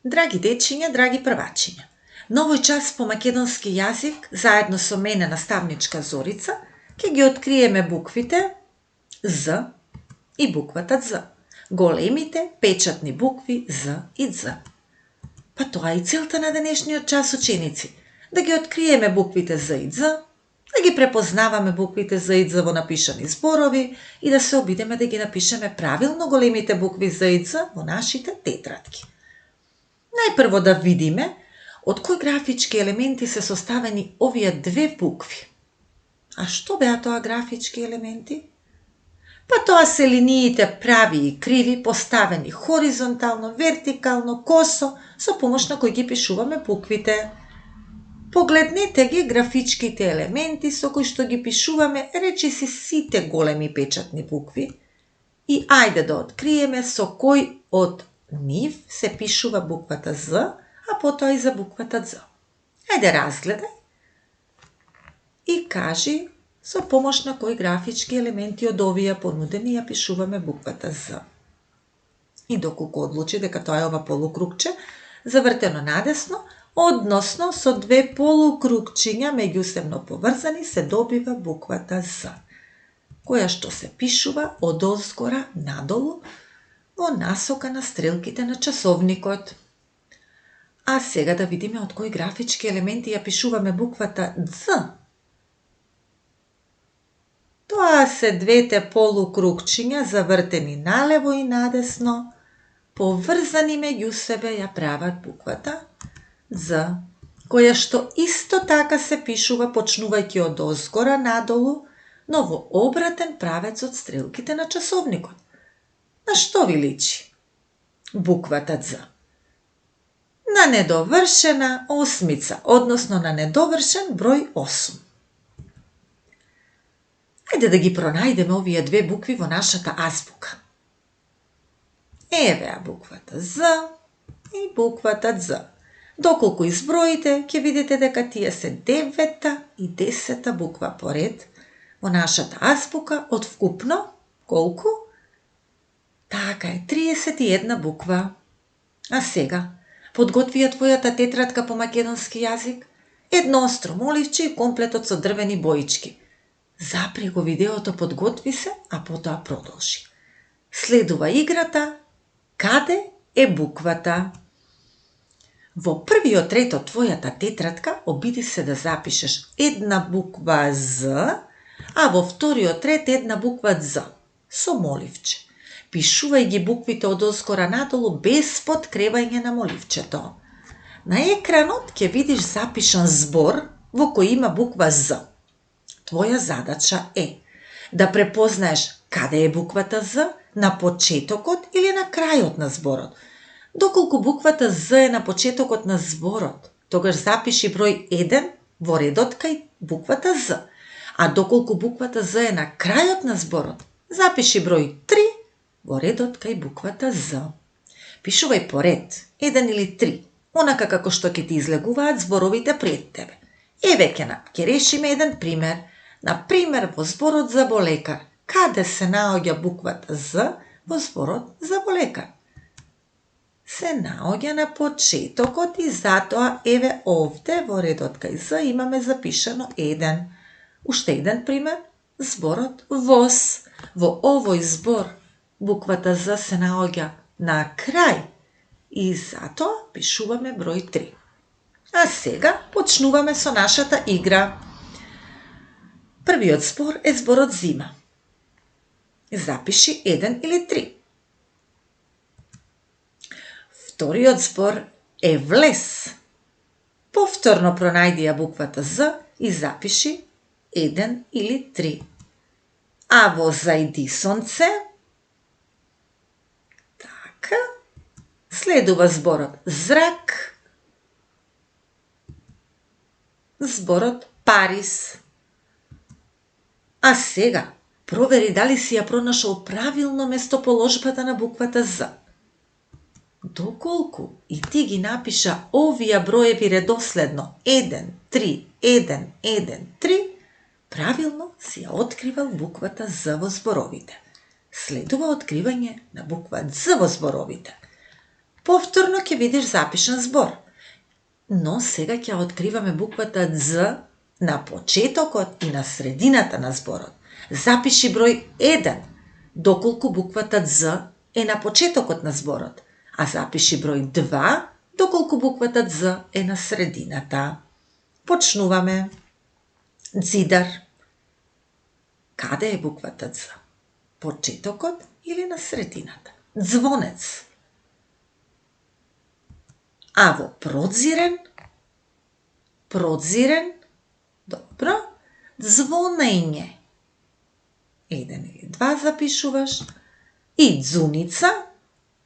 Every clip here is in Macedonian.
Драги дечиња, драги првачиња, на овој час по македонски јазик, заедно со мене наставничка Зорица, ќе ги откриеме буквите З и буквата З. Големите печатни букви З и Дз. Па тоа е и целта на денешниот час, ученици, да ги откриеме буквите З и Дз, да ги препознаваме буквите З и Дз во напишани зборови и да се обидеме да ги напишеме правилно големите букви З и Дз во нашите тетрадки. Најпрво да видиме од кои графички елементи се составени овие две букви. А што беа тоа графички елементи? Па тоа се линиите прави и криви, поставени хоризонтално, вертикално, косо, со помош на кои ги пишуваме буквите. Погледнете ги графичките елементи со кои што ги пишуваме речиси сите големи печатни букви и ајде да откриеме со кој од нив се пишува буквата З, а потоа и за буквата Дз. Ајде разгледај и кажи со помош на кои графички елементи од овие понудени ја пишуваме буквата З. И доколку одлучи дека тоа е ова полукругче, завртено надесно, односно со две полукругчиња меѓусебно поврзани се добива буквата З, која што се пишува одозгора надолу во насока на стрелките на часовникот. А сега да видиме од кои графички елементи ја пишуваме буквата Дз. Тоа се двете полукругчиња завртени налево и надесно, поврзани меѓу себе ја прават буквата Дз, која што исто така се пишува почнувајќи од озгора надолу, но во обратен правец од стрелките на часовникот. На што ви личи буквата Дз? На недовршена осмица, односно на недовршен број 8. Ајде да ги пронајдеме овие две букви во нашата азбука. Евеа буквата З и буквата Дз. Доколку изброите, ќе видите дека тие се 9 и 10 буква поред во нашата азбука од вкупно колку? Така е, 31 буква. А сега, подготви ја твојата тетрадка по македонски јазик, едно остро моливче и комплетот со дрвени боички. Запри го видеото, подготви се, а потоа продолжи. Следува играта Каде е буквата? Во првиот ред од твојата тетрадка обиди се да запишеш една буква З, а во вториот ред една буква Дз, со моливче. Пишувај ги буквите од озгора надолу без подкребање на моливчето. На екранот ќе видиш запишан збор во кој има буква З. Твоја задача е да препознаеш каде е буквата З, на почетокот или на крајот на зборот. Доколку буквата З е на почетокот на зборот, тогаш запиши број 1 во редот кај буквата З. А доколку буквата З е на крајот на зборот, запиши број 3 во редот кај буквата З. Пишувај поред, 1 или 3, онака како што ќе ти излегуваат зборовите пред тебе. Еве ќе решиме еден пример. Например, во зборот заболекар, каде се наоѓа буквата З во зборот заболекар? Се наоѓа на почетокот и затоа еве овде во редот кај З имаме запишано 1. Уште еден пример, зборот воз. Во овој збор буквата З се наоѓа на крај и затоа пишуваме број 3. А сега почнуваме со нашата игра. Првиот збор е зборот зима. Запиши 1 или 3. Вториот збор е влез. Повторно пронајди ја буквата З и запиши 1 или 3. А во зајди сонце, така, следува зборот зрак, зборот Парис. А сега, провери дали си ја пронашол правилно местоположбата на буквата З. Доколку и ти ги напиша овие броеви редоследно 1, 3, 1, 1, 3, правилно си ја откривал буквата З во зборовите. Следува откривање на буква Дз во зборовите. Повторно ќе видиш запишан збор. Но сега ќе откриваме буквата З на почетокот и на средината на зборот. Запиши број 1, доколку буквата З е на почетокот на зборот, а запиши број 2, доколку буквата З е на средината. Почнуваме. Ѕидар. Каде е буквата З? Почетокот или на средината? Ѕвонец. А во продзирен? Продзирен? Добро. Ѕвонење. 1 или 2 запишуваш. И ѕуница,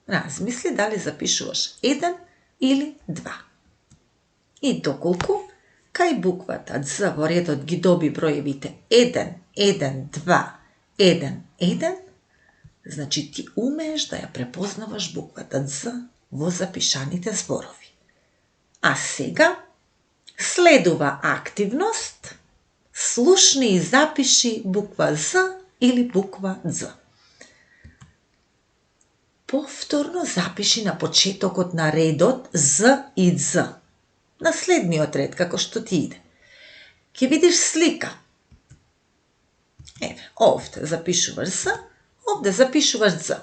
размисли дали запишуваш 1 или 2. И доколку кај буквата З во редот ги доби броевите 1, 1, 2, 1, 1, значи ти умееш да ја препознаваш буквата З во запишаните зборови. А сега следува активност, слушни и запиши буква З или буква Дз. Повторно запиши на почетокот на редот З и Дз. На следниот ред, како што ти иде. Ќе видиш слика. Еве, овде запишуваш З, овде запишуваш Дз.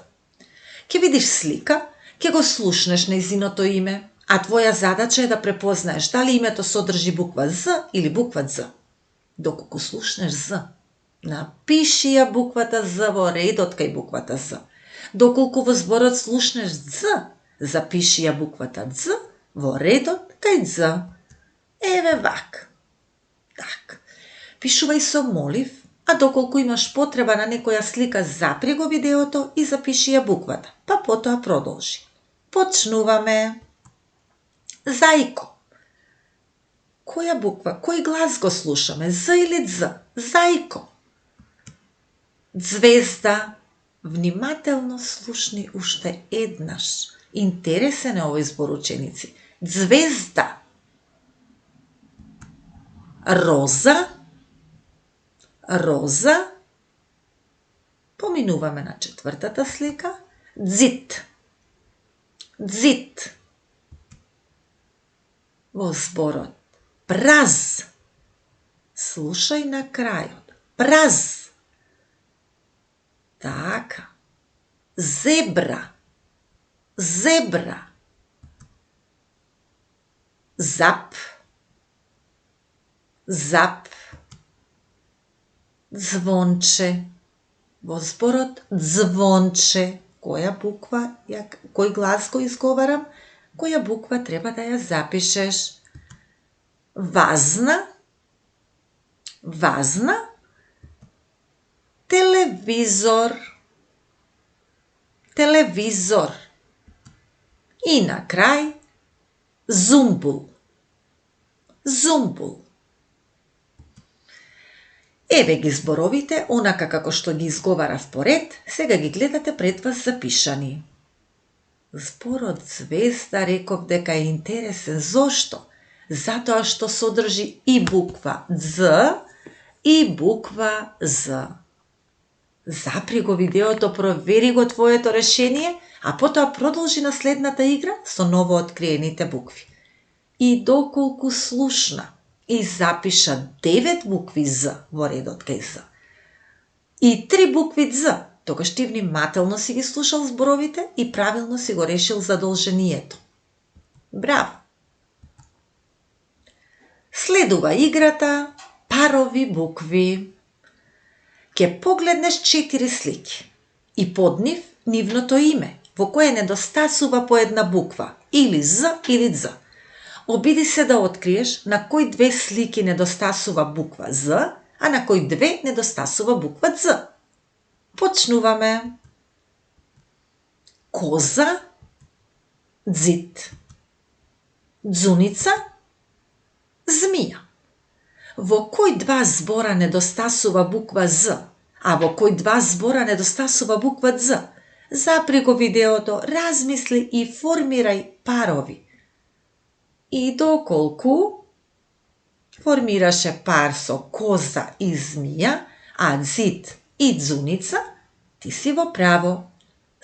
Ќе видиш слика, ќе го слушнеш нејзиното име, а твоја задача е да препознаеш дали името содржи буква З или буква Дз. Доколку слушнеш З, напиши ја буквата З во редот кај буквата З. Доколку во зборот слушнеш Дз, запиши ја буквата Дз во редот кај Дз. Еве вак. Так. Пишувај со молив, а доколку имаш потреба на некоја слика, запри го видеото и запиши ја буквата, па потоа продолжи. Почнуваме. Зајко. Која буква, кој глас го слушаме, З или Дз? Зајко. Звезда. Внимателно слушни уште еднаш. Интересен е овој збор, ученици. Звезда. Роза. Роза. Поминуваме на четвртата слика. Дзит. Дзит. Во зборот праз. Слушај на крајот. Праз. Така. Зебра. Зебра. Зап. Зап. Звонче. Во зборот звонче. Која буква, кој глас го изговарам, која буква треба да ја запишеш. Вазна. Вазна. Телевизор. Телевизор. И на крај зумбул. Зумбул. Еве ги зборовите, онака како што ги изговарав поред, сега ги гледате пред вас запишани. Зборот звезда реков дека е интересен. Зошто? Затоа што содржи и буква З и буква З. Запри го видеото, провери го твоето решение, а потоа продолжи на следната игра со ново откриените букви. И доколку слушна и запиша 9 букви З во редот кај З и 3 букви Дз, тогаш ти внимателно си ги слушал зборовите и правилно си го решил задолжението. Браво! Следува играта парови букви. Ке погледнеш 4 слики и под нив нивното име, во кое недостасува по една буква, или З или Дз. Обиди се да откриеш на кои 2 слики недостасува буква З, а на кои 2 недостасува буква Дз. Почнуваме. Коза, дзит. Дзуница, змија. Во кој 2 збора недостасува буква З, а во кој 2 збора недостасува буква Дз? Запри го видеото, размисли и формирај парови. И доколку формираше пар со коза и змија, а дзит и дзуница, ти си во право.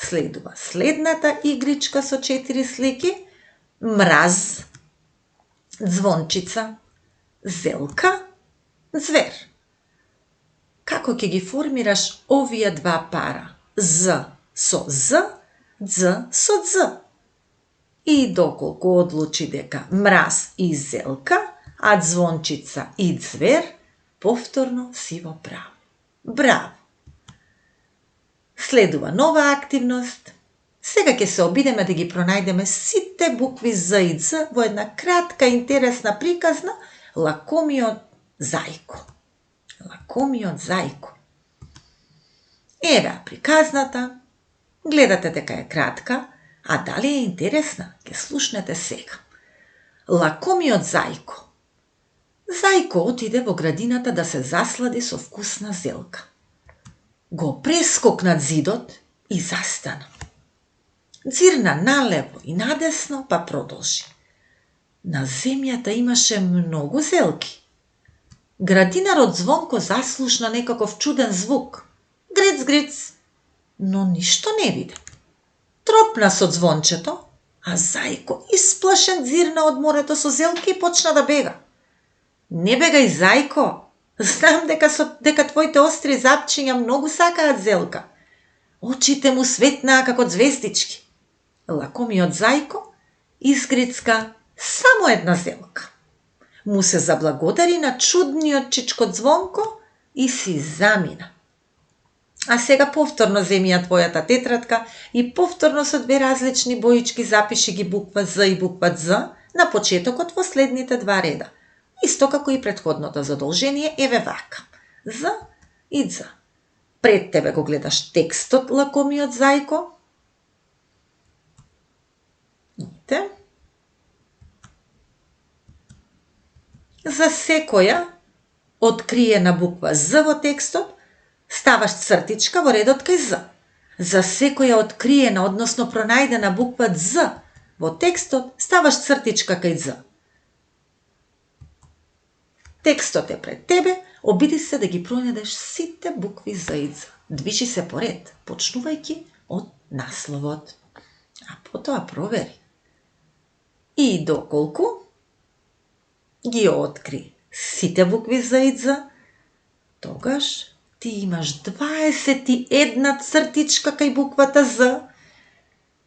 Следува следната игричка со 4 слики: мраз, звончица, зелка, звер. Како ќе ги формираш овие два пара? З со З, Дз со Дз. И доколку одлучи дека мраз и зелка, а звончица и звер, повторно си во право. Браво! Следува нова активност. Сега ќе се обидеме да ги пронајдеме сите букви З и Дз во една кратка, интересна приказна Лакомиот зајко. Лакомиот зајко. Еве приказната. Гледате дека е кратка, а дали е интересна? Ке слушнете сега. Лакомиот зајко. Зајко отиде во градината да се заслади со вкусна зелка. Го прескокна зидот и застана. Дзирна налево и надесно, па продолжи. На земјата имаше многу зелки. Градинарот Звонко заслушна некаков чуден звук. Грец, грец, но ништо не виде. Тропна со звончето, а зајко исплашен дзирна од морето со зелки и почна да бега. Не бегај, зајко, знам дека твоите остри запчиња многу сакаат зелка. Очите му светнаа како звездички. Лакомиот зајко изгрицка само една зелка. Му се заблагодари на чудниот чичко Звонко и си замина. А сега повторно земи ја твојата тетрадка и повторно со две различни боички запиши ги буква З и буква Дз на почетокот во следните два реда. Исто како и претходното задолжение, еве вака. З и Дз. Пред тебе го гледаш текстот Лакомиот зајко. Видите? За секоја откриена буква З во текстот ставаш цртичка во редот кај З. За секоја откриена, односно пронајдена буква Дз во текстот ставаш цртичка кај Дз. Текстот е пред тебе, обиди се да ги пронајдеш сите букви З и Дз. Движи се поред, почнувајќи од насловот. А потоа провери. И доколку ги откри сите букви З и Дз, тогаш ти имаш 21 цртичка кај буквата З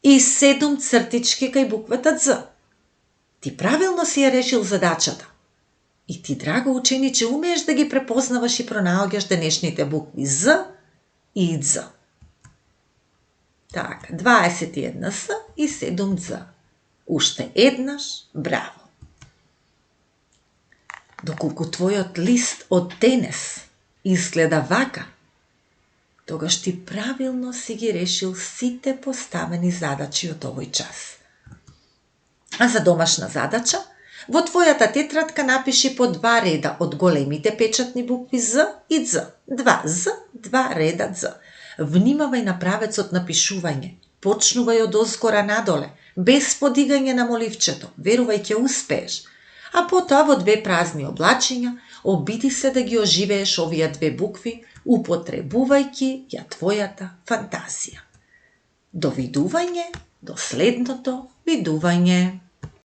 и 7 цртички кај буквата Дз. Ти правилно си ја решил задачата. И ти, драго учениче, умееш да ги препознаваш и пронаоѓаш денешните букви З и Дз. Така, 21 С и 7 Дз. Уште еднаш, браво! Доколку твојот лист од денес изгледа вака, тогаш ти правилно си ги решил сите поставени задачи од овој час. А за домашна задача, во твојата тетрадка напиши по 2 реда од големите печатни букви З и Дз. 2 З, 2 реда Дз. Внимавај на правецот на пишување. Почнувај од озгора надоле, без подигање на моливчето. Верувај, ќе успееш. А потоа во 2 празни облачиња, обиди се да ги оживееш овие 2 букви, употребувајќи ја твојата фантазија. До видување, до следното видување.